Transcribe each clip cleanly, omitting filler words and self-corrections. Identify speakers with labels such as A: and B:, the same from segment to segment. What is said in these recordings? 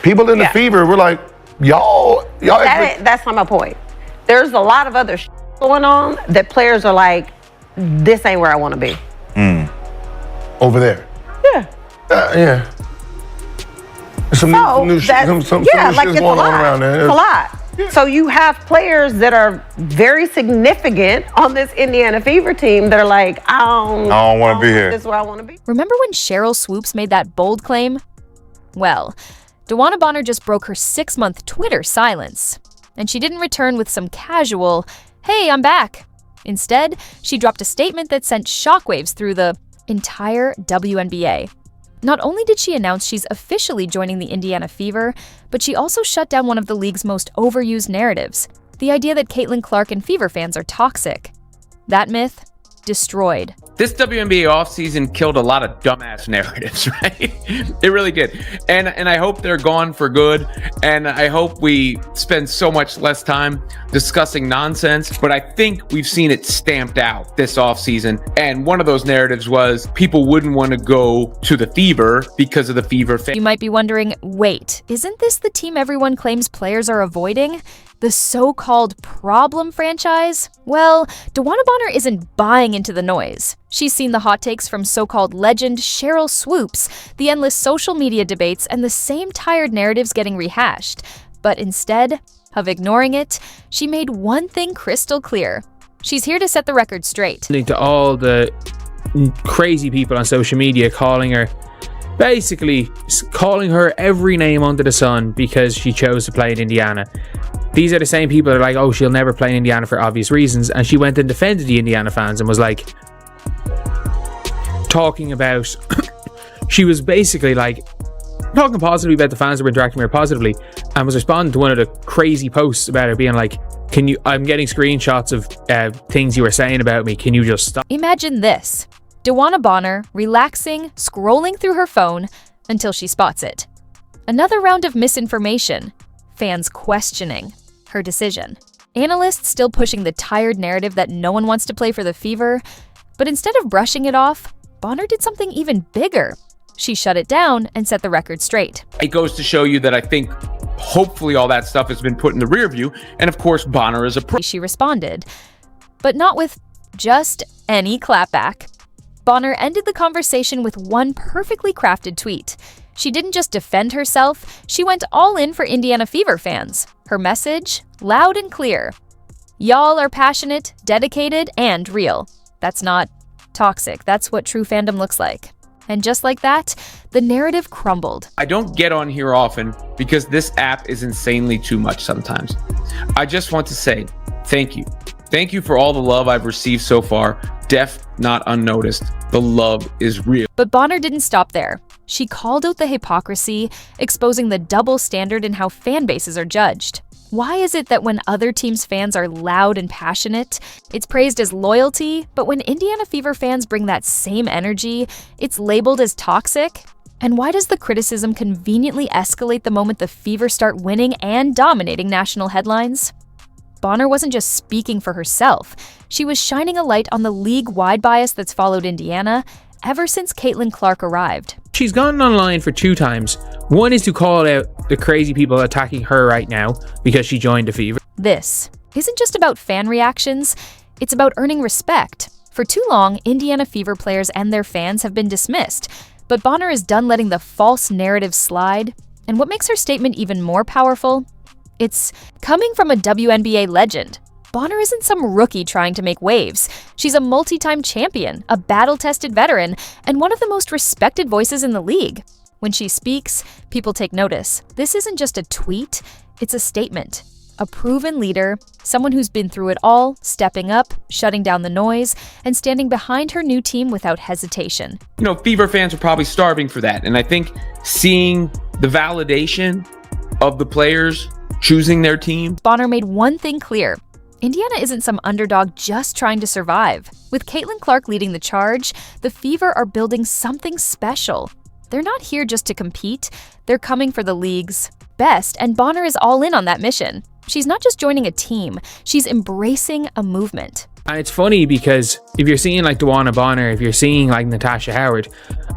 A: People in the Fever were like, y'all.
B: That's not my point. There's a lot of other going on that players are like, this ain't where I want to be.
A: Over there.
B: Yeah.
A: Yeah. Some new shit going on around there.
B: It's a lot. Yeah. So you have players that are very significant on this Indiana Fever team that are like, I don't
A: want to be here.
B: This is where I want to be.
C: Remember when Sheryl Swoopes made that bold claim? Well, DeWanna Bonner just broke her 6-month Twitter silence. And she didn't return with some casual, hey, I'm back. Instead, she dropped a statement that sent shockwaves through the entire WNBA. Not only did she announce she's officially joining the Indiana Fever, but she also shut down one of the league's most overused narratives, the idea that Caitlin Clark and Fever fans are toxic. That myth, destroyed.
D: This WNBA offseason killed a lot of dumbass narratives, right? It really did. And I hope they're gone for good. And I hope we spend so much less time discussing nonsense. But I think we've seen it stamped out this offseason. And one of those narratives was people wouldn't want to go to the Fever because of the Fever fan.
C: You might be wondering, wait, isn't this the team everyone claims players are avoiding? The so-called problem franchise? Well, DeWanna Bonner isn't buying into the noise. She's seen the hot takes from so-called legend Sheryl Swoopes, the endless social media debates, and the same tired narratives getting rehashed. But instead of ignoring it, she made one thing crystal clear. She's here to set the record straight.
E: To all the crazy people on social media calling her every name under the sun because she chose to play in Indiana. These are the same people that are like, oh, she'll never play in Indiana for obvious reasons. And she went and defended the Indiana fans and was like, talking about, she was basically like, talking positively about the fans that were interacting with her positively, and was responding to one of the crazy posts about her being like, I'm getting screenshots of things you were saying about me. Can you just stop?
C: Imagine this. DeWanna Bonner relaxing, scrolling through her phone until she spots it. Another round of misinformation. Fans questioning her decision. Analysts still pushing the tired narrative that no one wants to play for the Fever. But instead of brushing it off, Bonner did something even bigger. She shut it down and set the record straight.
D: It goes to show you that I think hopefully all that stuff has been put in the rear view. And of course, Bonner is a pro.
C: She responded, but not with just any clapback. Bonner ended the conversation with one perfectly crafted tweet. She didn't just defend herself, she went all in for Indiana Fever fans. Her message, loud and clear. Y'all are passionate, dedicated, and real. That's not toxic. That's what true fandom looks like. And just like that, the narrative crumbled.
D: I don't get on here often because this app is insanely too much sometimes. I just want to say thank you. Thank you for all the love I've received so far. Deaf, not unnoticed. The love is real.
C: But Bonner didn't stop there. She called out the hypocrisy, exposing the double standard in how fan bases are judged. Why is it that when other teams' fans are loud and passionate, it's praised as loyalty, but when Indiana Fever fans bring that same energy, it's labeled as toxic? And why does the criticism conveniently escalate the moment the Fever start winning and dominating national headlines? Bonner wasn't just speaking for herself. She was shining a light on the league-wide bias that's followed Indiana ever since Caitlin Clark arrived.
E: She's gone online for 2 times. One is to call out the crazy people attacking her right now because she joined the Fever.
C: This isn't just about fan reactions, it's about earning respect. For too long, Indiana Fever players and their fans have been dismissed, but Bonner is done letting the false narrative slide. And what makes her statement even more powerful? It's coming from a WNBA legend. Bonner isn't some rookie trying to make waves. She's a multi-time champion, a battle-tested veteran, and one of the most respected voices in the league. When she speaks, people take notice. This isn't just a tweet, it's a statement. A proven leader, someone who's been through it all, stepping up, shutting down the noise, and standing behind her new team without hesitation.
D: You know, Fever fans are probably starving for that. And I think seeing the validation of the players choosing their team.
C: Bonner made one thing clear. Indiana isn't some underdog just trying to survive. With Caitlin Clark leading the charge, the Fever are building something special. They're not here just to compete, they're coming for the league's best, and Bonner is all in on that mission. She's not just joining a team, she's embracing a movement.
E: And it's funny because if you're seeing like DeWanna Bonner, if you're seeing like Natasha Howard,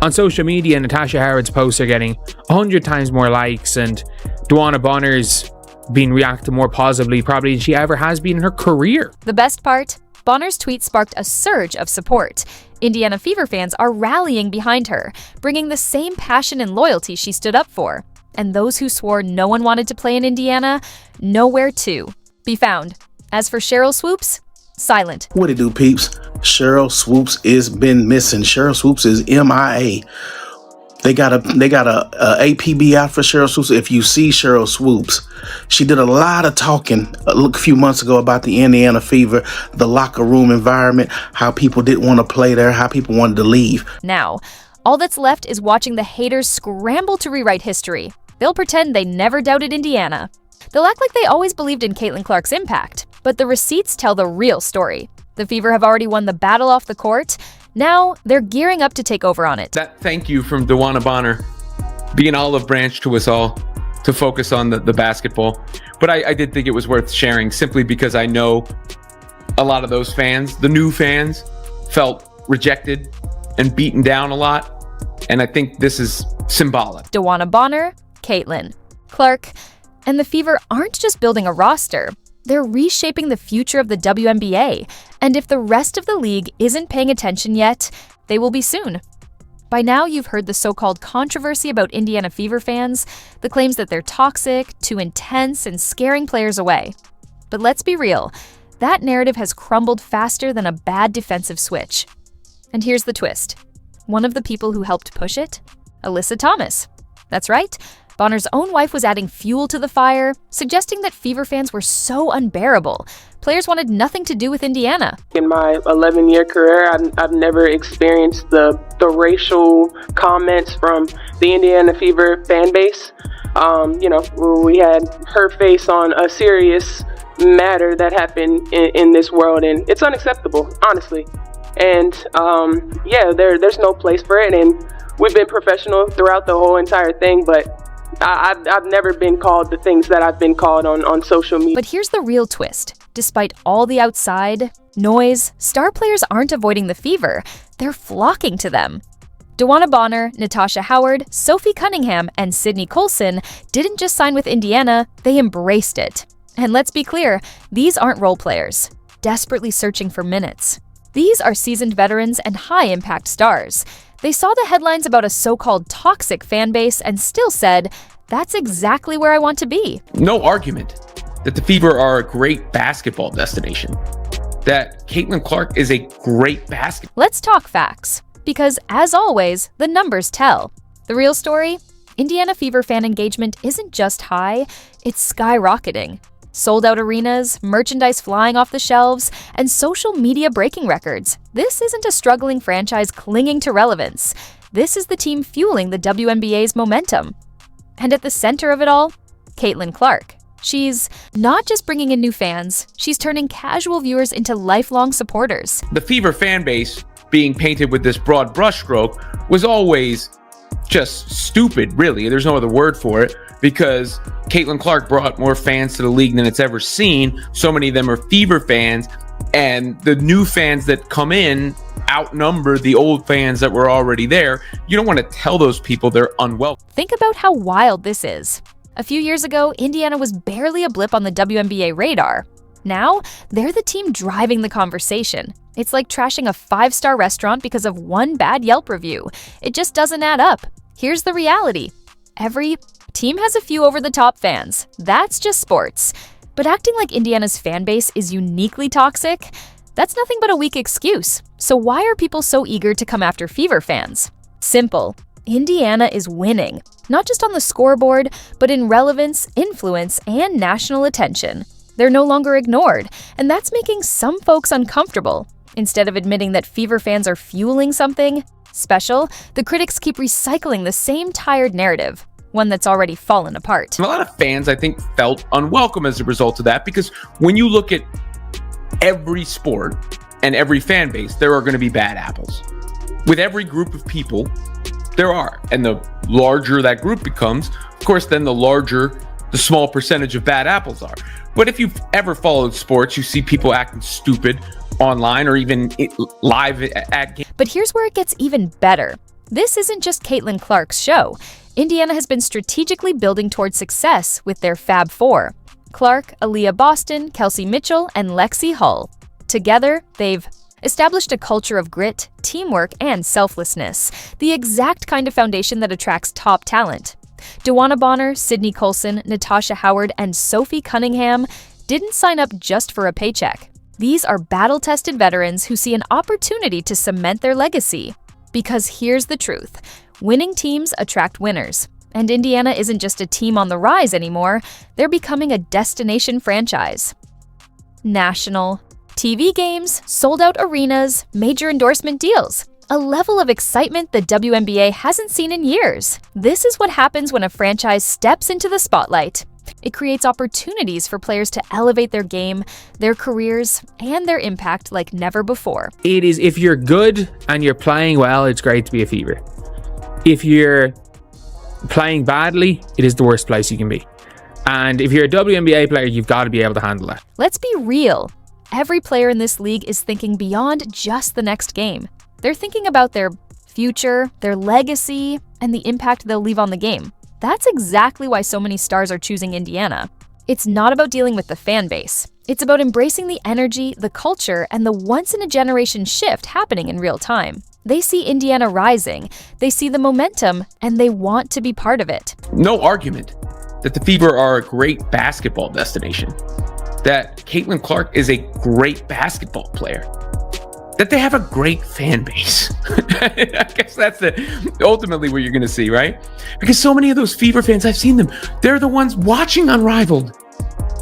E: on social media, Natasha Howard's posts are getting 100 times more likes, and DeWanna Bonner's being reacted more positively probably than she ever has been in her career.
C: The best part? Bonner's tweet sparked a surge of support. Indiana Fever fans are rallying behind her, bringing the same passion and loyalty she stood up for. And those who swore no one wanted to play in Indiana, nowhere to be found. As for Sheryl Swoopes, silent.
F: What it do, peeps? Sheryl Swoopes is been missing. Sheryl Swoopes is MIA. They got a APB out for Sheryl Swoopes. If you see Sheryl Swoopes, she did a lot of talking a few months ago about the Indiana Fever, the locker room environment, how people didn't want to play there, how people wanted to leave.
C: Now, all that's left is watching the haters scramble to rewrite history. They'll pretend they never doubted Indiana. They'll act like they always believed in Caitlin Clark's impact, but the receipts tell the real story. The Fever have already won the battle off the court. Now, they're gearing up to take over on it.
D: That thank you from DeWanna Bonner, being olive branch to us all to focus on the basketball. But I did think it was worth sharing simply because I know a lot of those fans, the new fans, felt rejected and beaten down a lot. And I think this is symbolic.
C: DeWanna Bonner, Caitlin, Clark, and the Fever aren't just building a roster. They're reshaping the future of the WNBA, and if the rest of the league isn't paying attention yet, they will be soon. By now, you've heard the so-called controversy about Indiana Fever fans, the claims that they're toxic, too intense, and scaring players away. But let's be real, that narrative has crumbled faster than a bad defensive switch. And here's the twist. One of the people who helped push it? Alyssa Thomas. That's right. Bonner's own wife was adding fuel to the fire, suggesting that Fever fans were so unbearable. Players wanted nothing to do with Indiana.
G: In my 11-year career, I've never experienced the racial comments from the Indiana Fever fan base. We had her face on a serious matter that happened in this world, and it's unacceptable, honestly. And there's no place for it, and we've been professional throughout the whole entire thing, but I've never been called the things that I've been called on social media.
C: But here's the real twist. Despite all the outside noise, star players aren't avoiding the Fever. They're flocking to them. DeWanna Bonner, Natasha Howard, Sophie Cunningham, and Sydney Colson didn't just sign with Indiana, they embraced it. And let's be clear, these aren't role players, desperately searching for minutes. These are seasoned veterans and high-impact stars. They saw the headlines about a so-called toxic fan base and still said, that's exactly where I want to be.
D: No argument that the Fever are a great basketball destination, that Caitlin Clark is a great basketball.
C: Let's talk facts, because as always, the numbers tell. The real story? Indiana Fever fan engagement isn't just high, it's skyrocketing. Sold-out arenas, merchandise flying off the shelves, and social media breaking records. This isn't a struggling franchise clinging to relevance. This is the team fueling the WNBA's momentum. And at the center of it all, Caitlin Clark. She's not just bringing in new fans, she's turning casual viewers into lifelong supporters.
D: The Fever fan base, being painted with this broad brushstroke, was always just stupid, really. There's no other word for it, because Caitlin Clark brought more fans to the league than it's ever seen. So many of them are Fever fans, and the new fans that come in outnumber the old fans that were already there. You don't want to tell those people they're unwelcome.
C: Think about how wild this is. A few years ago, Indiana was barely a blip on the WNBA radar. Now, they're the team driving the conversation. It's like trashing a 5-star restaurant because of one bad Yelp review. It just doesn't add up. Here's the reality. Every team has a few over-the-top fans. That's just sports. But acting like Indiana's fan base is uniquely toxic, that's nothing but a weak excuse. So why are people so eager to come after Fever fans? Simple. Indiana is winning, not just on the scoreboard, but in relevance, influence, and national attention. They're no longer ignored, and that's making some folks uncomfortable. Instead of admitting that Fever fans are fueling something special, the critics keep recycling the same tired narrative, one that's already fallen apart.
D: A lot of fans, I think, felt unwelcome as a result of that, because when you look at every sport and every fan base, there are going to be bad apples. With every group of people, there are. And the larger that group becomes, of course, then the larger the small percentage of bad apples are. But if you've ever followed sports, you see people acting stupid online or even live at games.
C: But here's where it gets even better. This isn't just Caitlin Clark's show. Indiana has been strategically building towards success with their Fab Four: Clark, Aaliyah Boston, Kelsey Mitchell, and Lexi Hull. Together, they've established a culture of grit, teamwork, and selflessness, the exact kind of foundation that attracts top talent. DeWanna Bonner, Sydney Colson, Natasha Howard, and Sophie Cunningham didn't sign up just for a paycheck. These are battle-tested veterans who see an opportunity to cement their legacy. Because here's the truth: winning teams attract winners. And Indiana isn't just a team on the rise anymore, they're becoming a destination franchise. National TV games, sold-out arenas, major endorsement deals. A level of excitement the WNBA hasn't seen in years. This is what happens when a franchise steps into the spotlight. It creates opportunities for players to elevate their game, their careers, and their impact like never before.
E: It is, if you're good and you're playing well, it's great to be a Fever. If you're playing badly, it is the worst place you can be. And if you're a WNBA player, you've got to be able to handle that.
C: Let's be real. Every player in this league is thinking beyond just the next game. They're thinking about their future, their legacy, and the impact they'll leave on the game. That's exactly why so many stars are choosing Indiana. It's not about dealing with the fan base. It's about embracing the energy, the culture, and the once-in-a-generation shift happening in real time. They see Indiana rising, they see the momentum, and they want to be part of it.
D: No argument that the Fever are a great basketball destination, that Caitlin Clark is a great basketball player, that they have a great fan base. I guess that's ultimately what you're going to see, right? Because so many of those Fever fans, I've seen them, they're the ones watching Unrivaled.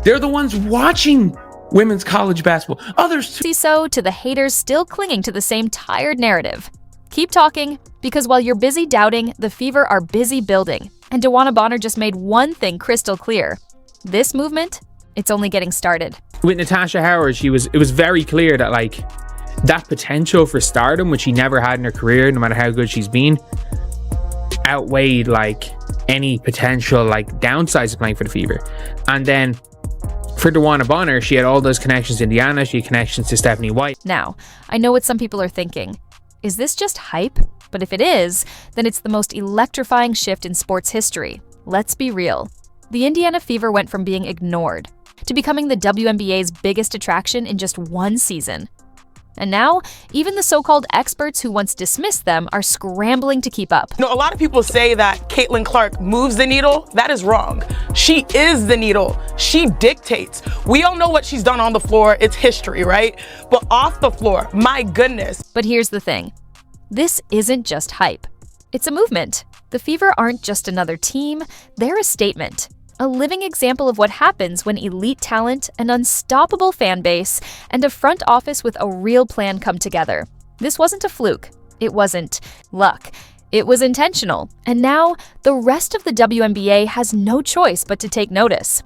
D: They're the ones watching women's college basketball. Others too.
C: So to the haters still clinging to the same tired narrative. Keep talking, because while you're busy doubting, the Fever are busy building. And DeWanna Bonner just made one thing crystal clear. This movement, it's only getting started.
E: With Natasha Howard, it was very clear that that potential for stardom, which she never had in her career, no matter how good she's been, outweighed any potential downsides of playing for the Fever. And then for DeWanna Bonner, she had all those connections to Indiana, she had connections to Stephanie White.
C: Now, I know what some people are thinking. Is this just hype? But if it is, then it's the most electrifying shift in sports history. Let's be real. The Indiana Fever went from being ignored to becoming the WNBA's biggest attraction in just one season. And now, even the so-called experts who once dismissed them are scrambling to keep up.
H: A lot of people say that Caitlin Clark moves the needle. That is wrong. She is the needle. She dictates. We all know what she's done on the floor. It's history, right? But off the floor, my goodness.
C: But here's the thing. This isn't just hype. It's a movement. The Fever aren't just another team. They're a statement. A living example of what happens when elite talent, an unstoppable fan base, and a front office with a real plan come together. This wasn't a fluke. It wasn't luck. It was intentional. And now, the rest of the WNBA has no choice but to take notice.